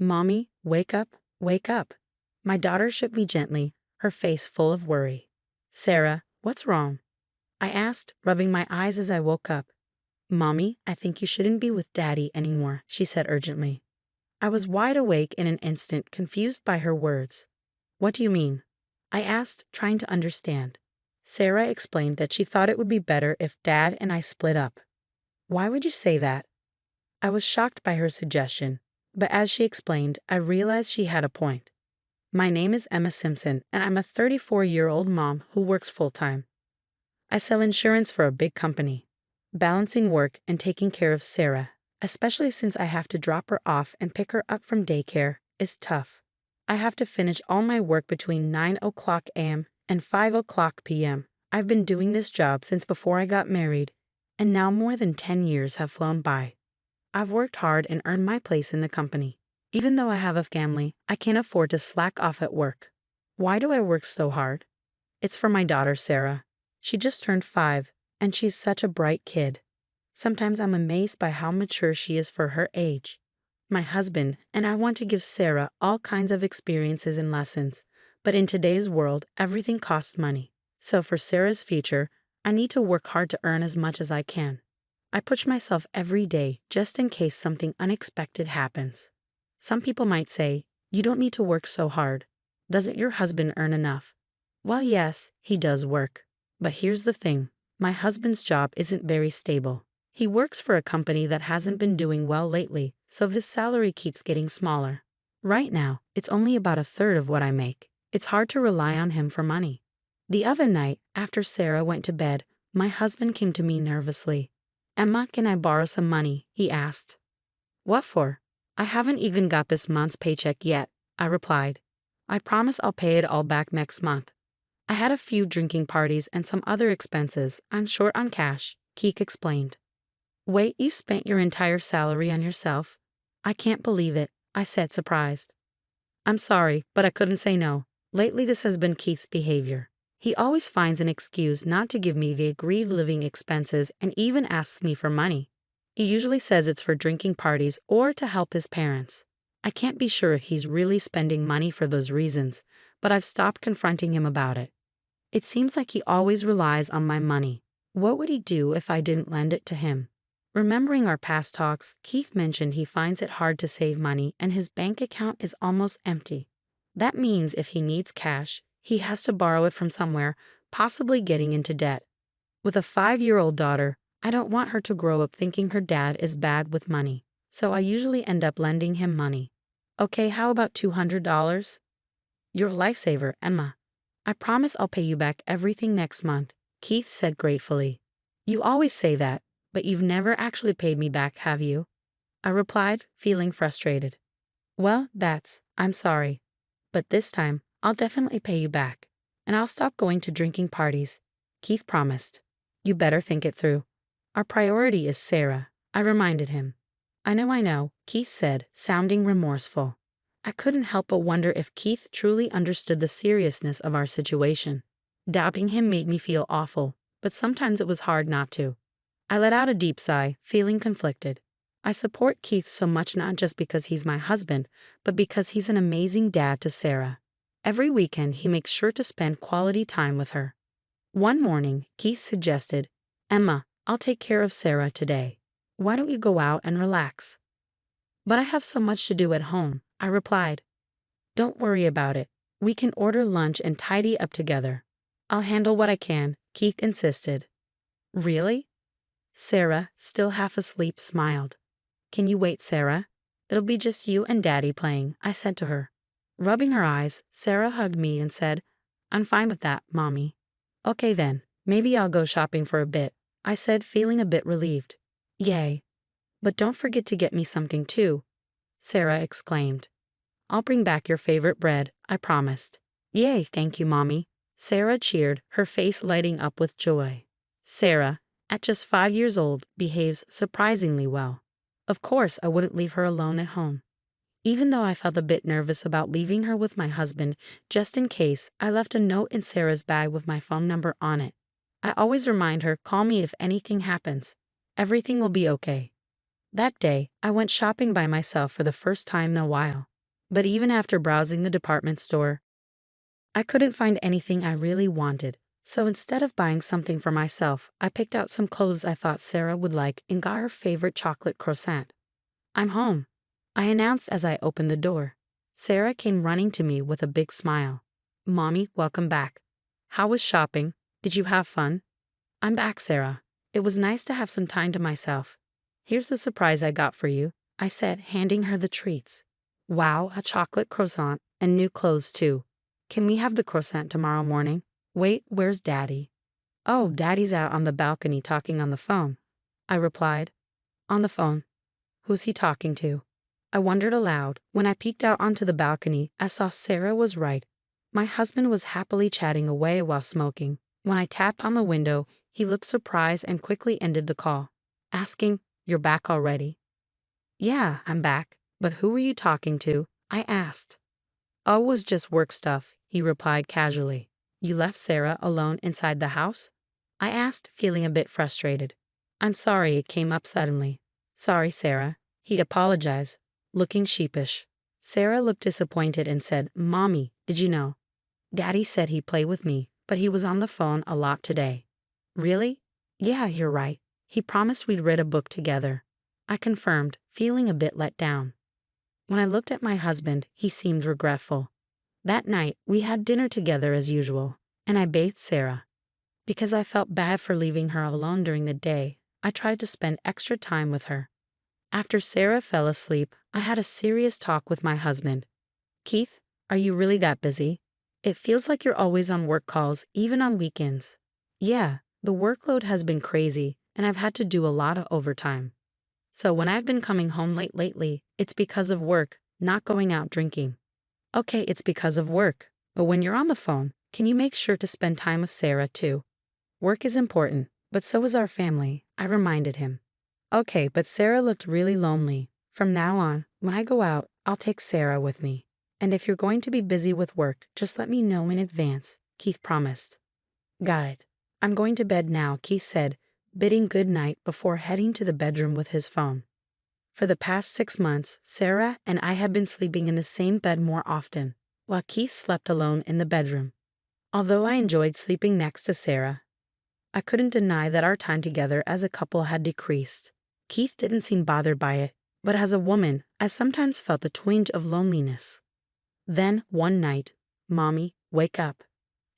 Mommy, wake up, wake up. My daughter shook me gently, her face full of worry. Sarah, what's wrong? I asked, rubbing my eyes as I woke up. Mommy, I think you shouldn't be with Daddy anymore, she said urgently. I was wide awake in an instant, confused by her words. What do you mean? I asked, trying to understand. Sarah explained that she thought it would be better if Dad and I split up. Why would you say that? I was shocked by her suggestion, but as she explained, I realized she had a point. My name is Emma Simpson, and I'm a 34-year-old mom who works full-time. I sell insurance for a big company. Balancing work and taking care of Sarah, especially since I have to drop her off and pick her up from daycare, is tough. I have to finish all my work between 9 o'clock a.m. and 5 o'clock p.m. I've been doing this job since before I got married, and now more than 10 years have flown by. I've worked hard and earned my place in the company. Even though I have a family, I can't afford to slack off at work. Why do I work so hard? It's for my daughter, Sarah. She just turned 5, and she's such a bright kid. Sometimes I'm amazed by how mature she is for her age. My husband and I want to give Sarah all kinds of experiences and lessons, but in today's world, everything costs money. So for Sarah's future, I need to work hard to earn as much as I can. I push myself every day just in case something unexpected happens. Some people might say, you don't need to work so hard. Doesn't your husband earn enough? Well, yes, he does work. But here's the thing. My husband's job isn't very stable. He works for a company that hasn't been doing well lately, so his salary keeps getting smaller. Right now, it's only about a third of what I make. It's hard to rely on him for money. The other night, after Sarah went to bed, my husband came to me nervously. Emma, can I borrow some money? He asked. What for? I haven't even got this month's paycheck yet, I replied. I promise I'll pay it all back next month. I had a few drinking parties and some other expenses. I'm short on cash, Keek explained. Wait, you spent your entire salary on yourself? I can't believe it, I said, surprised. I'm sorry, but I couldn't say no. Lately this has been Keith's behavior. He always finds an excuse not to give me the agreed living expenses and even asks me for money. He usually says it's for drinking parties or to help his parents. I can't be sure if he's really spending money for those reasons, but I've stopped confronting him about it. It seems like he always relies on my money. What would he do if I didn't lend it to him? Remembering our past talks, Keith mentioned he finds it hard to save money and his bank account is almost empty. That means if he needs cash, he has to borrow it from somewhere, possibly getting into debt. With a 5-year-old daughter, I don't want her to grow up thinking her dad is bad with money, so I usually end up lending him money. Okay, how about $200? You're a lifesaver, Emma. I promise I'll pay you back everything next month, Keith said gratefully. You always say that, but you've never actually paid me back, have you? I replied, feeling frustrated. Well, I'm sorry. But this time, I'll definitely pay you back, and I'll stop going to drinking parties, Keith promised. You better think it through. Our priority is Sarah, I reminded him. I know, Keith said, sounding remorseful. I couldn't help but wonder if Keith truly understood the seriousness of our situation. Doubting him made me feel awful, but sometimes it was hard not to. I let out a deep sigh, feeling conflicted. I support Keith so much not just because he's my husband, but because he's an amazing dad to Sarah. Every weekend he makes sure to spend quality time with her. One morning, Keith suggested, Emma, I'll take care of Sarah today. Why don't you go out and relax? But I have so much to do at home, I replied. Don't worry about it. We can order lunch and tidy up together. I'll handle what I can, Keith insisted. Really? Sarah, still half asleep, smiled. Can you wait, Sarah? It'll be just you and Daddy playing, I said to her. Rubbing her eyes, Sarah hugged me and said, I'm fine with that, Mommy. Okay then, maybe I'll go shopping for a bit, I said, feeling a bit relieved. Yay. But don't forget to get me something too, Sarah exclaimed. I'll bring back your favorite bread, I promised. Yay, thank you, Mommy. Sarah cheered, her face lighting up with joy. Sarah, at just 5 years old, behaves surprisingly well. Of course, I wouldn't leave her alone at home. Even though I felt a bit nervous about leaving her with my husband, just in case, I left a note in Sarah's bag with my phone number on it. I always remind her, call me if anything happens. Everything will be okay. That day, I went shopping by myself for the first time in a while. But even after browsing the department store, I couldn't find anything I really wanted. So instead of buying something for myself, I picked out some clothes I thought Sarah would like and got her favorite chocolate croissant. I'm home, I announced as I opened the door. Sarah came running to me with a big smile. Mommy, welcome back. How was shopping? Did you have fun? I'm back, Sarah. It was nice to have some time to myself. Here's the surprise I got for you, I said, handing her the treats. Wow, a chocolate croissant, and new clothes too. Can we have the croissant tomorrow morning? Wait, where's Daddy? Oh, Daddy's out on the balcony talking on the phone, I replied. On the phone? Who's he talking to? I wondered aloud. When I peeked out onto the balcony, I saw Sarah was right. My husband was happily chatting away while smoking. When I tapped on the window, he looked surprised and quickly ended the call, asking, "You're back already?" Yeah, I'm back. But who were you talking to? I asked. Oh, it was just work stuff, he replied casually. You left Sarah alone inside the house? I asked, feeling a bit frustrated. I'm sorry it came up suddenly. Sorry, Sarah. He apologized, looking sheepish. Sarah looked disappointed and said, Mommy, did you know? Daddy said he'd play with me, but he was on the phone a lot today. Really? Yeah, you're right. He promised we'd read a book together. I confirmed, feeling a bit let down. When I looked at my husband, he seemed regretful. That night, we had dinner together as usual, and I bathed Sarah. Because I felt bad for leaving her alone during the day, I tried to spend extra time with her. After Sarah fell asleep, I had a serious talk with my husband. Keith, are you really that busy? It feels like you're always on work calls, even on weekends. Yeah, the workload has been crazy, and I've had to do a lot of overtime. So when I've been coming home late lately, it's because of work, not going out drinking. Okay, it's because of work, but when you're on the phone, can you make sure to spend time with Sarah too? Work is important, but so is our family, I reminded him. Okay, but Sarah looked really lonely. From now on, when I go out, I'll take Sarah with me. And if you're going to be busy with work, just let me know in advance, Keith promised. Got it. I'm going to bed now, Keith said, bidding good night before heading to the bedroom with his phone. For the past 6 months, Sarah and I had been sleeping in the same bed more often, while Keith slept alone in the bedroom. Although I enjoyed sleeping next to Sarah, I couldn't deny that our time together as a couple had decreased. Keith didn't seem bothered by it, but as a woman, I sometimes felt a twinge of loneliness. Then, one night, Mommy, wake up.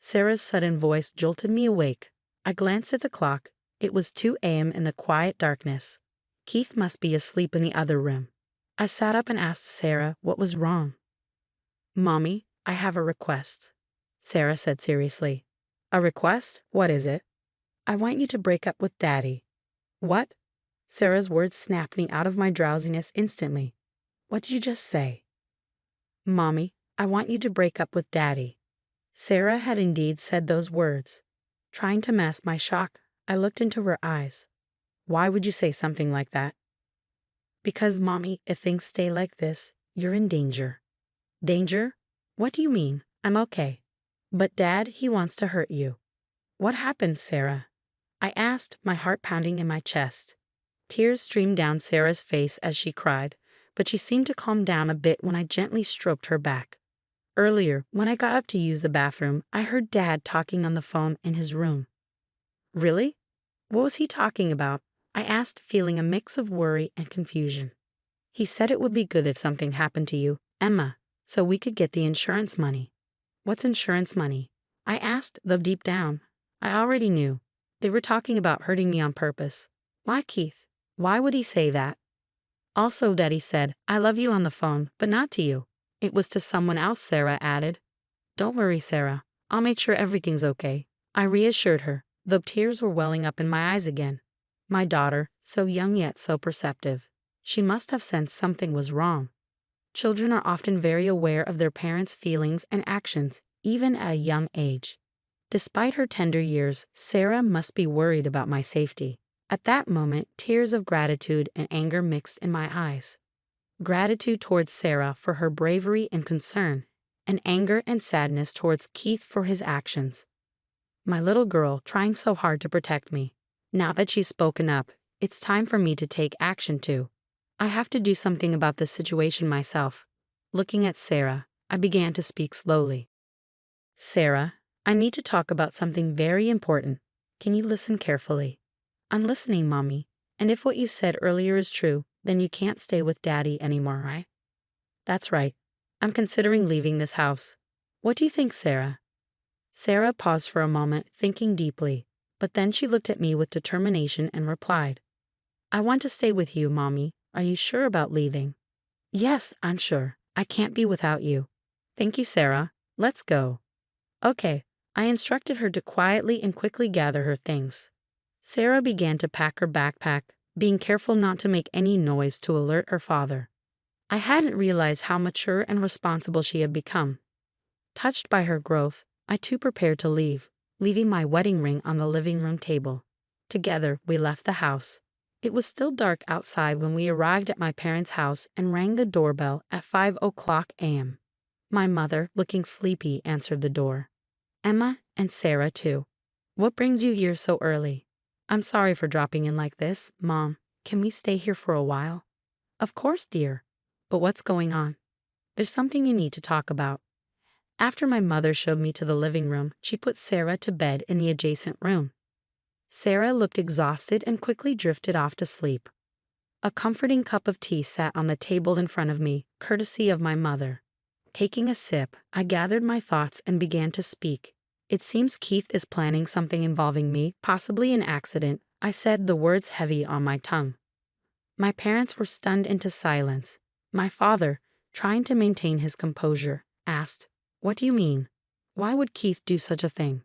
Sarah's sudden voice jolted me awake. I glanced at the clock. It was 2 a.m. in the quiet darkness. Keith must be asleep in the other room. I sat up and asked Sarah what was wrong. Mommy, I have a request, Sarah said seriously. A request? What is it? I want you to break up with Daddy. What? Sarah's words snapped me out of my drowsiness instantly. What did you just say? Mommy, I want you to break up with Daddy. Sarah had indeed said those words. Trying to mask my shock, I looked into her eyes. Why would you say something like that? Because, Mommy, if things stay like this, you're in danger. Danger? What do you mean? I'm okay. But Dad, he wants to hurt you. What happened, Sarah? I asked, my heart pounding in my chest. Tears streamed down Sarah's face as she cried, but she seemed to calm down a bit when I gently stroked her back. Earlier, when I got up to use the bathroom, I heard Dad talking on the phone in his room. Really? What was he talking about? I asked, feeling a mix of worry and confusion. He said it would be good if something happened to you, Emma, so we could get the insurance money. What's insurance money? I asked, though deep down, I already knew. They were talking about hurting me on purpose. Why, Keith? Why would he say that? Also, Daddy said, I love you on the phone, but not to you. It was to someone else, Sarah added. Don't worry, Sarah. I'll make sure everything's okay. I reassured her, though tears were welling up in my eyes again. My daughter, so young yet so perceptive. She must have sensed something was wrong. Children are often very aware of their parents' feelings and actions, even at a young age. Despite her tender years, Sarah must be worried about my safety. At that moment, tears of gratitude and anger mixed in my eyes. Gratitude towards Sarah for her bravery and concern, and anger and sadness towards Keith for his actions. My little girl trying so hard to protect me. Now that she's spoken up, it's time for me to take action too. I have to do something about this situation myself. Looking at Sarah, I began to speak slowly. Sarah, I need to talk about something very important. Can you listen carefully? I'm listening, Mommy. And if what you said earlier is true, then you can't stay with Daddy anymore, right? That's right. I'm considering leaving this house. What do you think, Sarah? Sarah paused for a moment, thinking deeply, but then she looked at me with determination and replied, I want to stay with you, Mommy. Are you sure about leaving? Yes, I'm sure. I can't be without you. Thank you, Sarah. Let's go. Okay. I instructed her to quietly and quickly gather her things. Sarah began to pack her backpack, being careful not to make any noise to alert her father. I hadn't realized how mature and responsible she had become. Touched by her growth, I too prepared to leave, leaving my wedding ring on the living room table. Together, we left the house. It was still dark outside when we arrived at my parents' house and rang the doorbell at 5:00 a.m. My mother, looking sleepy, answered the door. Emma and Sarah, too. What brings you here so early? I'm sorry for dropping in like this, Mom. Can we stay here for a while? Of course, dear. But what's going on? There's something you need to talk about. After my mother showed me to the living room, she put Sarah to bed in the adjacent room. Sarah looked exhausted and quickly drifted off to sleep. A comforting cup of tea sat on the table in front of me, courtesy of my mother. Taking a sip, I gathered my thoughts and began to speak. It seems Keith is planning something involving me, possibly an accident. I said, the words heavy on my tongue. My parents were stunned into silence. My father, trying to maintain his composure, asked, What do you mean? Why would Keith do such a thing?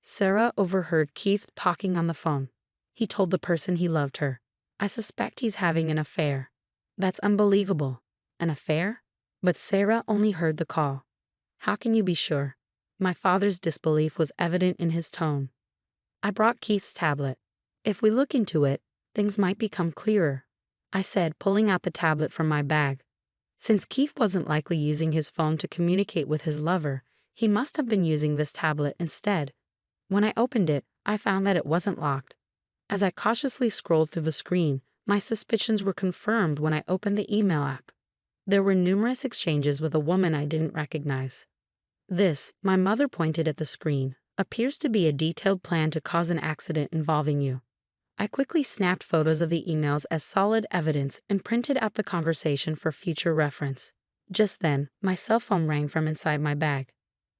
Sarah overheard Keith talking on the phone. He told the person he loved her. I suspect he's having an affair. That's unbelievable. An affair? But Sarah only heard the call. How can you be sure? My father's disbelief was evident in his tone. I brought Keith's tablet. If we look into it, things might become clearer, I said, pulling out the tablet from my bag. Since Keith wasn't likely using his phone to communicate with his lover, he must have been using this tablet instead. When I opened it, I found that it wasn't locked. As I cautiously scrolled through the screen, my suspicions were confirmed when I opened the email app. There were numerous exchanges with a woman I didn't recognize. This, my mother pointed at the screen, appears to be a detailed plan to cause an accident involving you. I quickly snapped photos of the emails as solid evidence and printed out the conversation for future reference. Just then, my cell phone rang from inside my bag.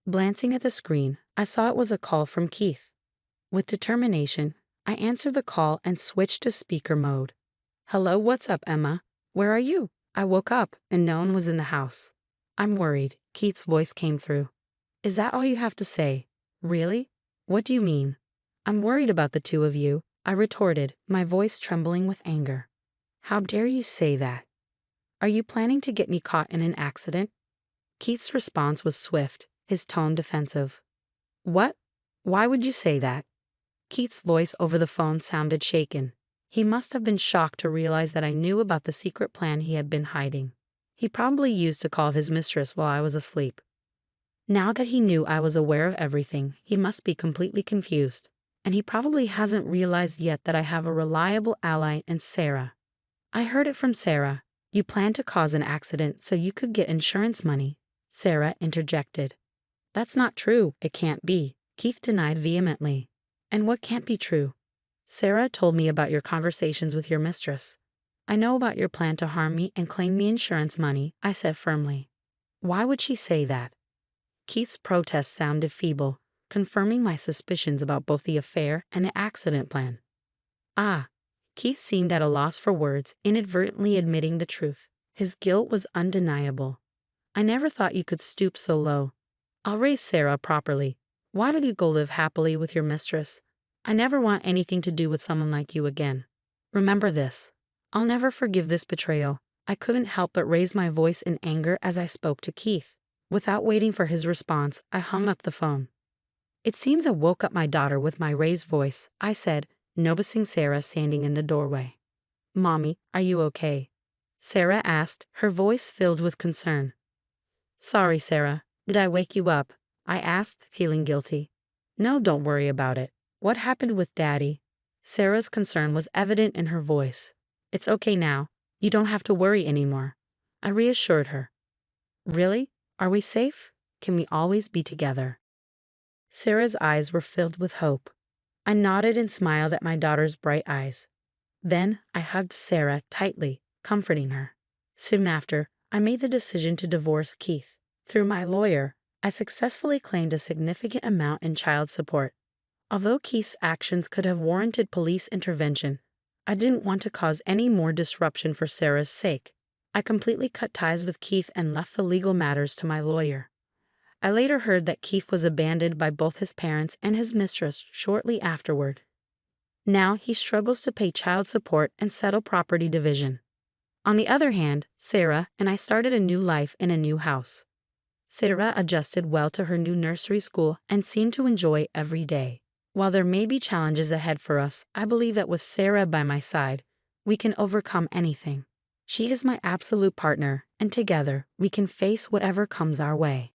Glancing at the screen, I saw it was a call from Keith. With determination, I answered the call and switched to speaker mode. Hello, what's up, Emma? Where are you? I woke up and no one was in the house. I'm worried, Keith's voice came through. Is that all you have to say? Really? What do you mean? I'm worried about the two of you, I retorted, my voice trembling with anger. How dare you say that? Are you planning to get me caught in an accident? Keith's response was swift, his tone defensive. What? Why would you say that? Keith's voice over the phone sounded shaken. He must have been shocked to realize that I knew about the secret plan he had been hiding. He probably used to call his mistress while I was asleep. Now that he knew I was aware of everything, he must be completely confused. And he probably hasn't realized yet that I have a reliable ally in Sarah. I heard it from Sarah. You planned to cause an accident so you could get insurance money, Sarah interjected. That's not true, it can't be, Keith denied vehemently. And what can't be true? Sarah told me about your conversations with your mistress. I know about your plan to harm me and claim the insurance money, I said firmly. Why would she say that? Keith's protest sounded feeble, confirming my suspicions about both the affair and the accident plan. Ah, Keith seemed at a loss for words, inadvertently admitting the truth. His guilt was undeniable. I never thought you could stoop so low. I'll raise Sarah properly. Why don't you go live happily with your mistress? I never want anything to do with someone like you again. Remember this. I'll never forgive this betrayal. I couldn't help but raise my voice in anger as I spoke to Keith. Without waiting for his response, I hung up the phone. It seems I woke up my daughter with my raised voice, I said, noticing Sarah standing in the doorway. Mommy, are you okay? Sarah asked, her voice filled with concern. Sorry, Sarah. Did I wake you up? I asked, feeling guilty. No, don't worry about it. What happened with Daddy? Sarah's concern was evident in her voice. It's okay now. You don't have to worry anymore, I reassured her. Really? Are we safe? Can we always be together? Sarah's eyes were filled with hope. I nodded and smiled at my daughter's bright eyes. Then I hugged Sarah tightly, comforting her. Soon after, I made the decision to divorce Keith. Through my lawyer, I successfully claimed a significant amount in child support. Although Keith's actions could have warranted police intervention, I didn't want to cause any more disruption for Sarah's sake. I completely cut ties with Keith and left the legal matters to my lawyer. I later heard that Keith was abandoned by both his parents and his mistress shortly afterward. Now he struggles to pay child support and settle property division. On the other hand, Sarah and I started a new life in a new house. Sarah adjusted well to her new nursery school and seemed to enjoy every day. While there may be challenges ahead for us, I believe that with Sarah by my side, we can overcome anything. She is my absolute partner, and together we can face whatever comes our way.